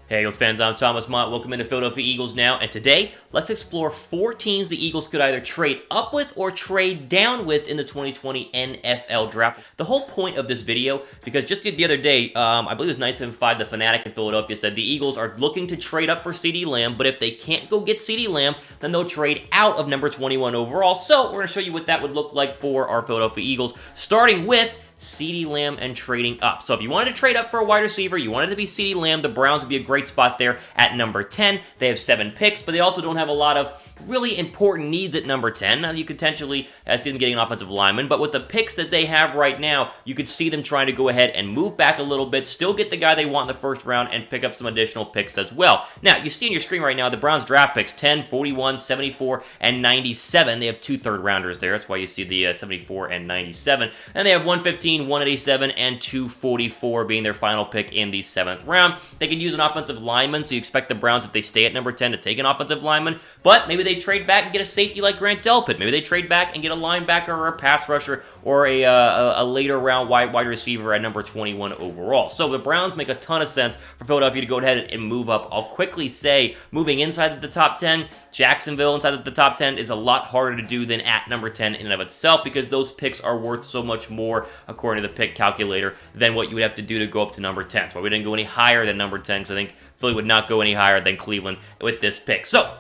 Hey Eagles fans, I'm Thomas Mott. Welcome into Philadelphia Eagles Now, and today, let's explore 4 teams the Eagles could either trade up with or trade down with in the 2020 NFL Draft. The whole point of this video, because just the other day, I believe it was 975, the Fanatic in Philadelphia said the Eagles are looking to trade up for CeeDee Lamb, but if they can't go get CeeDee Lamb, then they'll trade out of number 21 overall. So, we're going to show you what that would look like for our Philadelphia Eagles, starting with CeeDee Lamb and trading up. So if you wanted to trade up for a wide receiver, you wanted to be CeeDee Lamb, the Browns would be a great spot there at number 10. They have 7 picks, but they also don't have a lot of really important needs at number 10. Now, you could potentially see them getting an offensive lineman, but with the picks that they have right now, you could see them trying to go ahead and move back a little bit, still get the guy they want in the first round, and pick up some additional picks as well. Now, you see on your screen right now, the Browns draft picks, 10, 41, 74, and 97. They have 2 third-rounders there. That's why you see the 74 and 97. And they have 115, 187, and 244 being their final pick in the 7th round. They could use an offensive lineman, so you expect the Browns, if they stay at number 10, to take an offensive lineman, but maybe they trade back and get a safety like Grant Delpit. Maybe they trade back and get a linebacker or a pass rusher or a later round wide receiver at number 21 overall. So the Browns make a ton of sense for Philadelphia to go ahead and move up. I'll quickly say, moving inside the top 10, Jacksonville inside the top 10 is a lot harder to do than at number 10 in and of itself, because those picks are worth so much more, according to the pick calculator, than what you would have to do to go up to number 10. So we didn't go any higher than number 10, because I think Philly would not go any higher than Cleveland with this pick. So,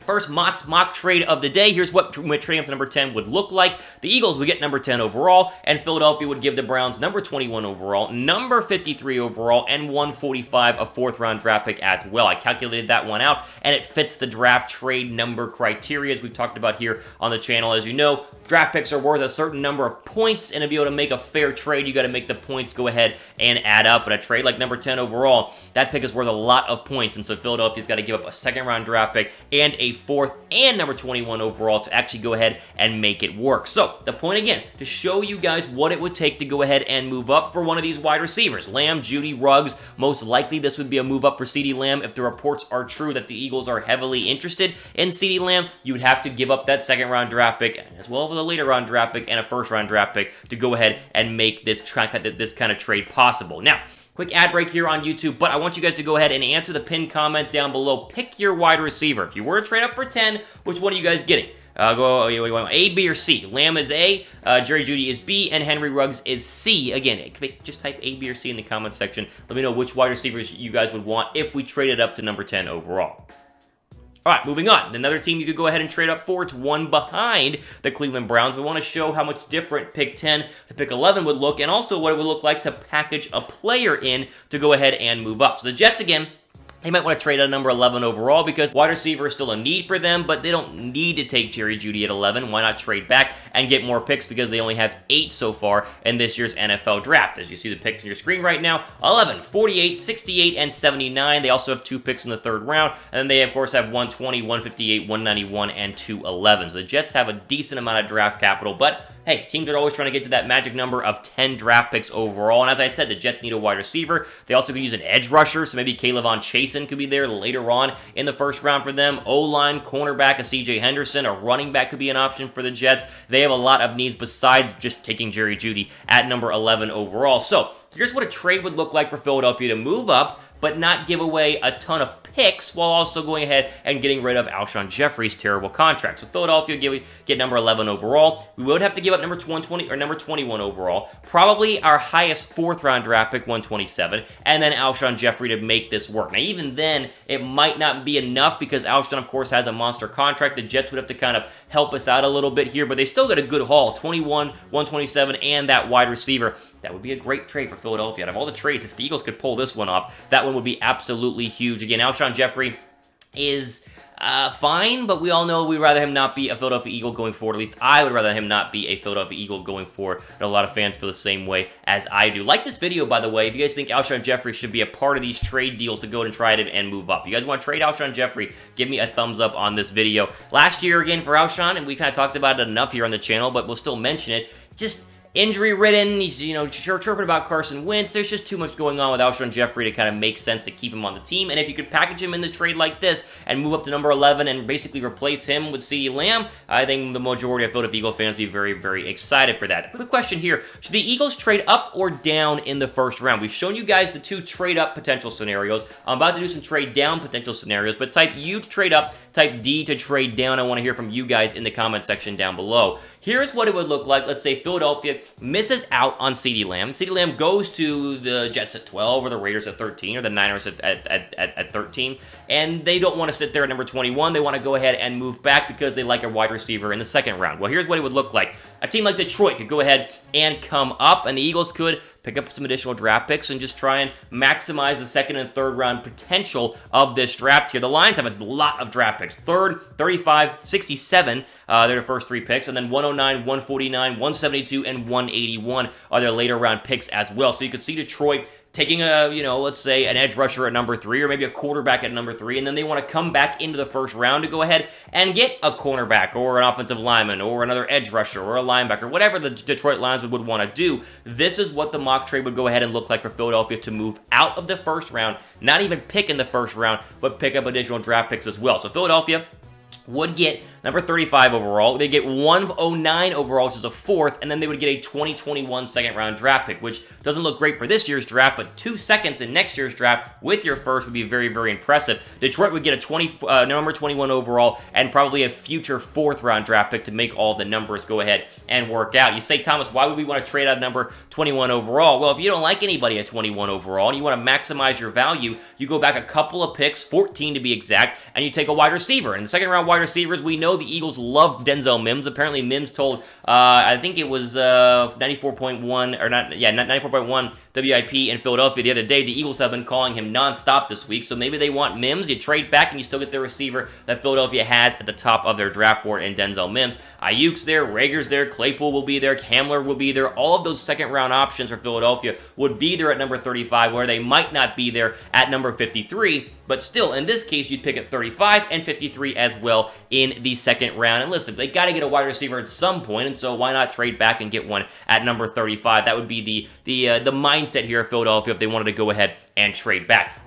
first mock trade of the day. Here's what trading up to number 10 would look like. The Eagles would get number 10 overall, and Philadelphia would give the Browns number 21 overall, number 53 overall, and 145, a 4th-round draft pick as well. I calculated that one out, and it fits the draft trade number criteria, as we've talked about here on the channel. As you know, draft picks are worth a certain number of points, and to be able to make a fair trade, you got to make the points go ahead and add up. But a trade like number 10 overall, that pick is worth a lot of points, and so Philadelphia's got to give up a 2nd-round draft pick and a 4th and number 21 overall to actually go ahead and make it work. So, the point again, to show you guys what it would take to go ahead and move up for one of these wide receivers. Lamb, Jeudy, Ruggs, most likely this would be a move up for CeeDee Lamb. If the reports are true that the Eagles are heavily interested in CeeDee Lamb, you would have to give up that 2nd-round draft pick, as well as a later-round draft pick and a 1st-round draft pick to go ahead and make this kind of trade possible. Now, quick ad break here on YouTube, but I want you guys to go ahead and answer the pinned comment down below. Pick your wide receiver. If you were to trade up for 10, which one are you guys getting? You want A, B, or C? Lamb is A, Jerry Jeudy is B, and Henry Ruggs is C. Again, just type A, B, or C in the comment section. Let me know which wide receivers you guys would want if we traded up to number 10 overall. All right, moving on. Another team you could go ahead and trade up for. It's one behind the Cleveland Browns. We want to show how much different pick 10 to pick 11 would look, and also what it would look like to package a player in to go ahead and move up. So the Jets, again, they might want to trade at number 11 overall, because wide receiver is still a need for them, but they don't need to take Jerry Jeudy at 11. Why not trade back and get more picks, because they only have 8 so far in this year's NFL Draft. As you see the picks on your screen right now, 11, 48, 68, and 79. They also have 2 picks in the 3rd round, and then they, of course, have 120, 158, 191, and 211. So the Jets have a decent amount of draft capital, but hey, teams are always trying to get to that magic number of 10 draft picks overall, and as I said, the Jets need a wide receiver. They also could use an edge rusher, so maybe K'Lavon Chasen could be there later on in the 1st round for them. O-line, cornerback, a C.J. Henderson, a running back could be an option for the Jets. They have a lot of needs besides just taking Jerry Jeudy at number 11 overall. So, here's what a trade would look like for Philadelphia to move up, but not give away a ton of picks, while also going ahead and getting rid of Alshon Jeffery's terrible contract. So Philadelphia get number 11 overall. We would have to give up number 120 or number 21 overall. Probably our highest 4th-round draft pick, 127, and then Alshon Jeffery to make this work. Now, even then, it might not be enough, because Alshon, of course, has a monster contract. The Jets would have to kind of help us out a little bit here, but they still get a good haul, 21, 127, and that wide receiver. That would be a great trade for Philadelphia. Out of all the trades, if the Eagles could pull this one off, that one would be absolutely huge. Again, Alshon Jeffery is fine, but we all know we'd rather him not be a Philadelphia Eagle going forward. At least I would rather him not be a Philadelphia Eagle going forward. And a lot of fans feel the same way as I do. Like this video, by the way, if you guys think Alshon Jeffery should be a part of these trade deals to go and try it and move up. If you guys want to trade Alshon Jeffery, give me a thumbs up on this video. Last year, again, for Alshon, and we kind of talked about it enough here on the channel, but we'll still mention it, just injury-ridden. He's, chirping about Carson Wentz. There's just too much going on with Alshon Jeffery to kind of make sense to keep him on the team. And if you could package him in this trade like this and move up to number 11 and basically replace him with CeeDee Lamb, I think the majority of Philadelphia Eagle fans would be very, very excited for that. Quick question here. Should the Eagles trade up or down in the first round? We've shown you guys the 2 trade-up potential scenarios. I'm about to do some trade-down potential scenarios, but type U to trade up, type D to trade down. I want to hear from you guys in the comment section down below. Here's what it would look like. Let's say Philadelphia misses out on CeeDee Lamb. CeeDee Lamb goes to the Jets at 12, or the Raiders at 13, or the Niners at 13, and they don't want to sit there at number 21. They want to go ahead and move back because they like a wide receiver in the second round. Well, here's what it would look like. A team like Detroit could go ahead and come up, and the Eagles could pick up some additional draft picks and just try and maximize the second and third round potential of this draft here. The Lions have a lot of draft picks. 3rd, 35, 67, they're the first 3 picks, and then 109, 149, 172, and 181 are their later round picks as well. So you could see Detroit taking let's say an edge rusher at number 3, or maybe a quarterback at number 3, and then they want to come back into the first round to go ahead and get a cornerback, or an offensive lineman, or another edge rusher, or a linebacker, whatever the Detroit Lions would want to do. This is what the mock trade would go ahead and look like for Philadelphia to move out of the first round, not even pick in the first round, but pick up additional draft picks as well. So Philadelphia would get number 35 overall. They get 109 overall, which is a 4th, and then they would get a 2021 second-round draft pick, which doesn't look great for this year's draft, but 2 seconds in next year's draft with your first would be very, very impressive. Detroit would get a number 21 overall and probably a future 4th-round draft pick to make all the numbers go ahead and work out. You say, Thomas, why would we want to trade out number 21 overall? Well, if you don't like anybody at 21 overall and you want to maximize your value, you go back a couple of picks, 14 to be exact, and you take a wide receiver. In the second-round wide receivers, we know the Eagles love Denzel Mims. Apparently, Mims told, I think it was 94.1 WIP in Philadelphia the other day. The Eagles have been calling him nonstop this week, so maybe they want Mims. You trade back and you still get the receiver that Philadelphia has at the top of their draft board in Denzel Mims. Ayuk's there, Rager's there, Claypool will be there, Hamler will be there. All of those second-round options for Philadelphia would be there at number 35, where they might not be there at number 53, but still, in this case, you'd pick at 35 and 53 as well in the second round. And listen, they got to get a wide receiver at some point, and so why not trade back and get one at number 35? That would be the mindset here of Philadelphia if they wanted to go ahead and trade back.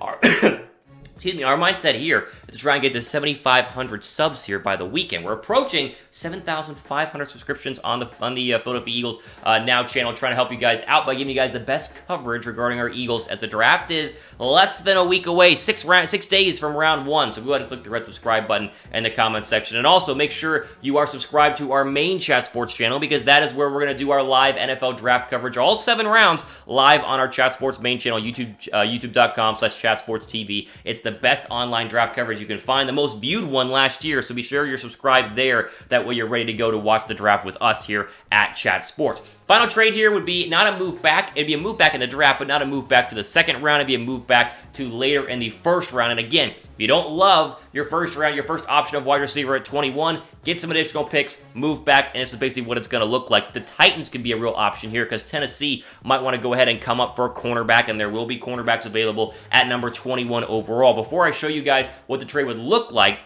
Excuse me, our mindset here is to try and get to 7,500 subs here by the weekend. We're approaching 7,500 subscriptions on the Philadelphia Eagles Now channel, trying to help you guys out by giving you guys the best coverage regarding our Eagles, as the draft is less than a week away, 6 days from round 1. So go ahead and click the red subscribe button in the comments section. And also make sure you are subscribed to our main Chat Sports channel, because that is where we're going to do our live NFL draft coverage, all 7 rounds, live on our Chat Sports main channel, youtube.com/chatsportstv. It's the best online draft coverage you can find, the most viewed one last year, so be sure you're subscribed there. That way you're ready to go to watch the draft with us here at Chat Sports. Final trade here would be not a move back. It'd be a move back in the draft, but not a move back to the second round. It'd be a move back to later in the first round. And again, if you don't love your first round, your first option of wide receiver at 21, get some additional picks, move back, and this is basically what it's going to look like. The Titans could be a real option here, because Tennessee might want to go ahead and come up for a cornerback, and there will be cornerbacks available at number 21 overall. Before I show you guys what the trade would look like,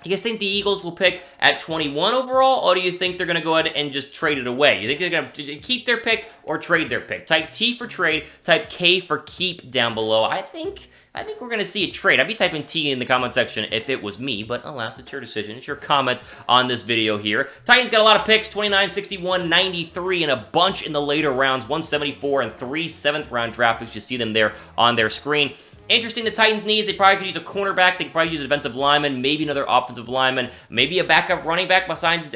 you guys think the Eagles will pick at 21 overall, or do you think they're going to go ahead and just trade it away? You think they're going to keep their pick or trade their pick? Type T for trade, type K for keep down below. I think we're going to see a trade. I'd be typing T in the comment section if it was me, but alas, it's your decision. It's your comment on this video here. Titans got a lot of picks, 29, 61, 93, and a bunch in the later rounds, 174 and 3 7th-round draft picks. You see them there on their screen. Interesting, the Titans' needs. They probably could use a cornerback. They could probably use a defensive lineman, maybe another offensive lineman, maybe a backup running back behind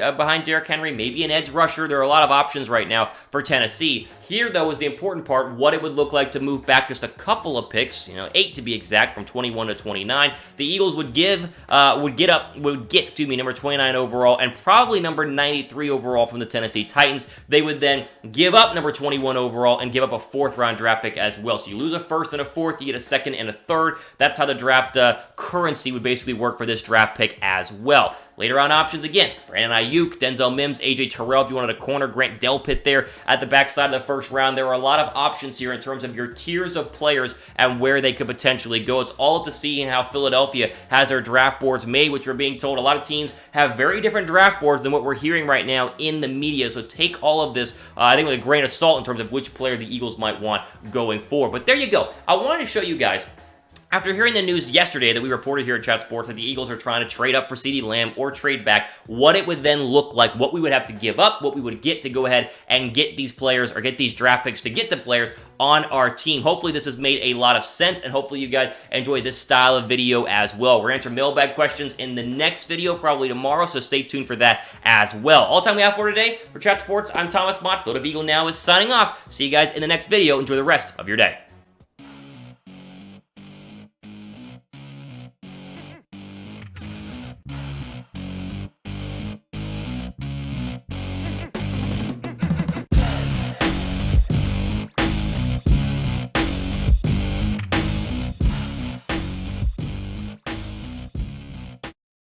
Derrick Henry, maybe an edge rusher. There are a lot of options right now for Tennessee. Here, though, is the important part, what it would look like to move back just a couple of picks, 8 to be exact, from 21 to 29. The Eagles would get number 29 overall and probably number 93 overall from the Tennessee Titans. They would then give up number 21 overall and give up a 4th-round draft pick as well. So you lose a 1st and a 4th, you get a 2nd and a 3rd. That's how the draft currency would basically work for this draft pick as well. Later round options again, Brandon Ayuk, Denzel Mims, AJ Terrell if you wanted a corner, Grant Delpit there at the backside of the first round. There are a lot of options here in terms of your tiers of players and where they could potentially go. It's all up to seeing how Philadelphia has their draft boards made, which we're being told a lot of teams have very different draft boards than what we're hearing right now in the media. So take all of this, I think, with a grain of salt in terms of which player the Eagles might want going forward. But there you go. I wanted to show you guys, after hearing the news yesterday that we reported here at Chat Sports that the Eagles are trying to trade up for CeeDee Lamb or trade back, what it would then look like, what we would have to give up, what we would get to go ahead and get these players or get these draft picks to get the players on our team. Hopefully this has made a lot of sense, and hopefully you guys enjoy this style of video as well. We're going to answer mailbag questions in the next video, probably tomorrow, so stay tuned for that as well. All the time we have for today. For Chat Sports, I'm Thomas Mott. Philadelphia Eagle Now is signing off. See you guys in the next video. Enjoy the rest of your day.